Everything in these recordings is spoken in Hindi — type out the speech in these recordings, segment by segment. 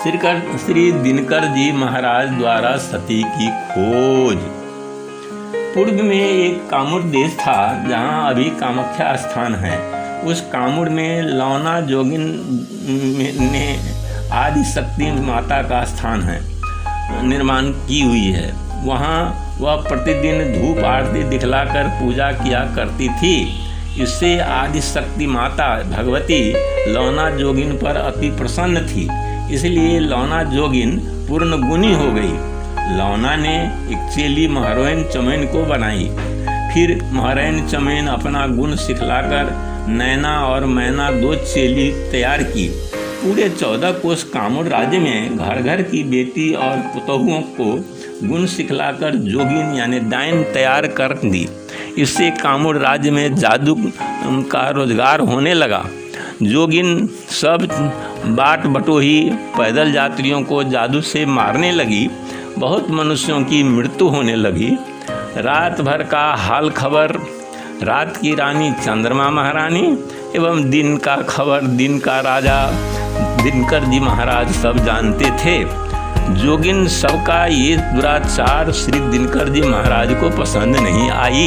श्री दिनकर जी महाराज द्वारा सती की खोज। पूर्व में एक कामुड़ देश था जहाँ अभी कामाख्या स्थान है। उस कामुड़ में लौना जोगिन ने आदि शक्ति माता का स्थान है निर्माण की हुई है। वहाँ वह प्रतिदिन धूप आरती दिखलाकर पूजा किया करती थी। इससे आदि शक्ति माता भगवती लौना जोगिन पर अति प्रसन्न थी, इसलिए लौना जोगिन पूर्ण गुणी हो गई। लौना ने एक चेली महारायण चमैन को बनाई। फिर महारायण चमैन अपना गुण सिखलाकर नैना और मैना 2 चेली तैयार की। पूरे 14 कोस कामुड़ राज्य में घर घर की बेटी और पुतहुओं को गुण सिखलाकर जोगिन यानी डायन तैयार कर दी। इससे कामुड़ राज्य में जादू का रोजगार होने लगा। जोगिन सब बाट बटोही पैदल यात्रियों को जादू से मारने लगी। बहुत मनुष्यों की मृत्यु होने लगी। रात भर का हाल खबर रात की रानी चंद्रमा महारानी एवं दिन का खबर दिन का राजा दिनकर जी महाराज सब जानते थे। जोगिन सबका ये दुराचार श्री दिनकर जी महाराज को पसंद नहीं आई।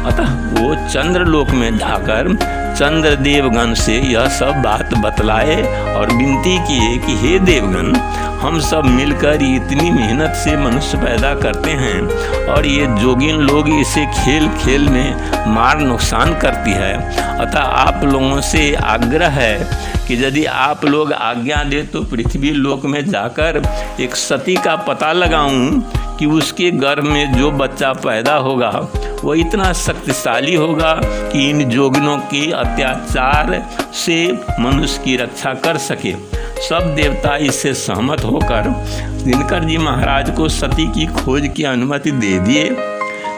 अतः वो चंद्रलोक में जाकर चंद्र देवगण से यह सब बात बतलाए और विनती किए कि हे देवगण, हम सब मिलकर इतनी मेहनत से मनुष्य पैदा करते हैं और ये जोगिन लोग इसे खेल खेल में मार नुकसान करती है। अतः आप लोगों से आग्रह है कि यदि आप लोग आज्ञा दे तो पृथ्वी लोक में जाकर एक सती का पता लगाऊं कि उसके गर्भ में जो बच्चा पैदा होगा वह इतना शक्तिशाली होगा कि इन जोगिनों के अत्याचार से मनुष्य की रक्षा कर सके। सब देवता इससे सहमत होकर दिनकर जी महाराज को सती की खोज की अनुमति दे दिए।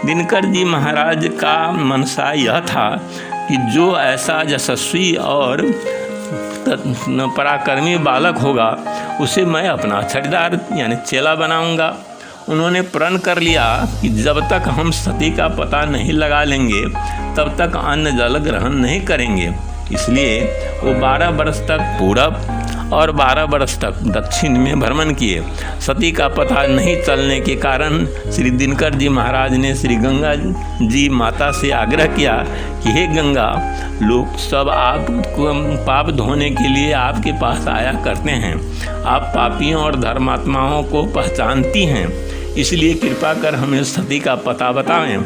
दिनकर जी महाराज का मनसा यह था कि जो ऐसा यशस्वी और पराक्रमी बालक होगा उसे मैं अपना छठीदार यानी चेला बनाऊंगा। उन्होंने प्रण कर लिया कि जब तक हम सती का पता नहीं लगा लेंगे तब तक अन्न जल ग्रहण नहीं करेंगे। इसलिए वो 12 वर्ष तक पूरब और 12 वर्ष तक दक्षिण में भ्रमण किए। सती का पता नहीं चलने के कारण श्री दिनकर जी महाराज ने श्री गंगा जी माता से आग्रह किया कि हे गंगा, लोग सब आप पाप धोने के लिए आपके पास आया करते हैं। आप पापियों और धर्मात्माओं को पहचानती हैं, इसलिए कृपा कर हमें सती का पता बताएं।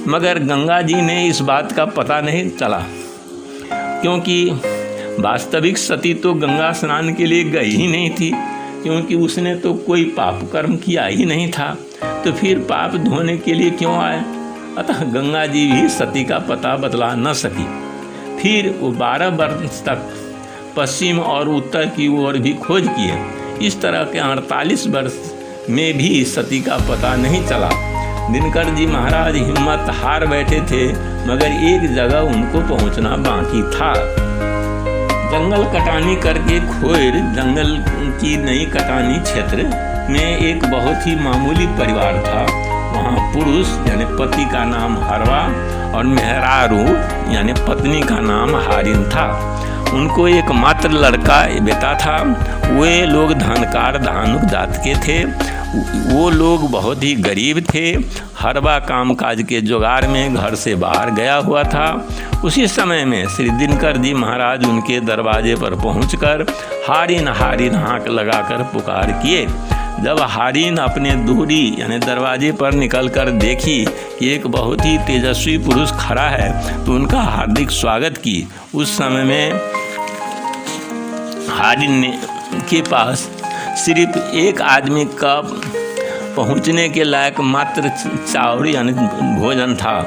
मगर गंगा जी ने इस बात का पता नहीं चला, क्योंकि वास्तविक सती तो गंगा स्नान के लिए गई ही नहीं थी, क्योंकि उसने तो कोई पाप कर्म किया ही नहीं था। तो फिर पाप धोने के लिए क्यों आए? अतः गंगा जी भी सती का पता बतला न सकी। फिर वो 12 वर्ष तक पश्चिम और उत्तर की ओर भी खोज किए। इस तरह के 48 वर्ष में भी सती का पता नहीं चला। दिनकर जी महाराज हिम्मत हार बैठे थे, मगर एक जगह उनको पहुंचना बाकी था। जंगल कटानी करके खोर जंगल की नई कटानी क्षेत्र में एक बहुत ही मामूली परिवार था। वहाँ पुरुष यानी पति का नाम हरवा और मेहरारू यानी पत्नी का नाम हारिन था। उनको एक मात्र लड़का बेटा था। वे लोग धनकार धानुक जात के थे। वो लोग बहुत ही गरीब थे। हरवा कामकाज के जुगाड़ में घर से बाहर गया हुआ था। उसी समय में श्री दिनकर जी महाराज उनके दरवाजे पर पहुंचकर हारिन हारिन हाँक लगाकर पुकार किए। जब हारिन अपने दूरी यानी दरवाजे पर निकलकर देखी कि एक बहुत ही तेजस्वी पुरुष खड़ा है तो उनका हार्दिक स्वागत की। उस समय में हारिन के पास सिर्फ एक आदमी का पहुंचने के लायक मात्र चावल यानी भोजन था।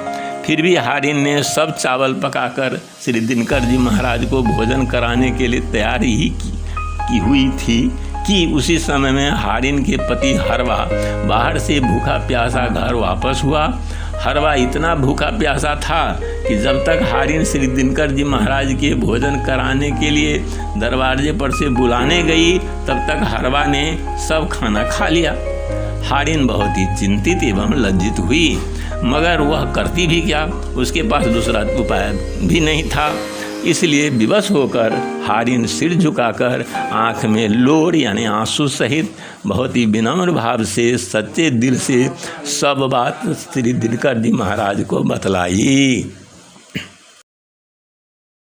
फिर भी हारिन ने सब चावल पकाकर श्री दिनकर जी महाराज को भोजन कराने के लिए तैयार ही की हुई थी कि उसी समय में हारिन के पति हरवा बाहर से भूखा प्यासा घर वापस हुआ। हरवा इतना भूखा प्यासा था कि जब तक हारिन श्री दिनकर जी महाराज के भोजन कराने के लिए दरवाजे पर से बुलाने गई तब तक हरवा ने सब खाना खा लिया। हारिन बहुत ही चिंतित एवं लज्जित हुई, मगर वह करती भी क्या, उसके पास दूसरा उपाय भी नहीं था। इसलिए विवश होकर हारिन सिर झुकाकर आँख में लोर यानी आंसू सहित बहुत ही विनम्र भाव से सच्चे दिल से सब बात श्री दिनकर जी महाराज को बतलाई।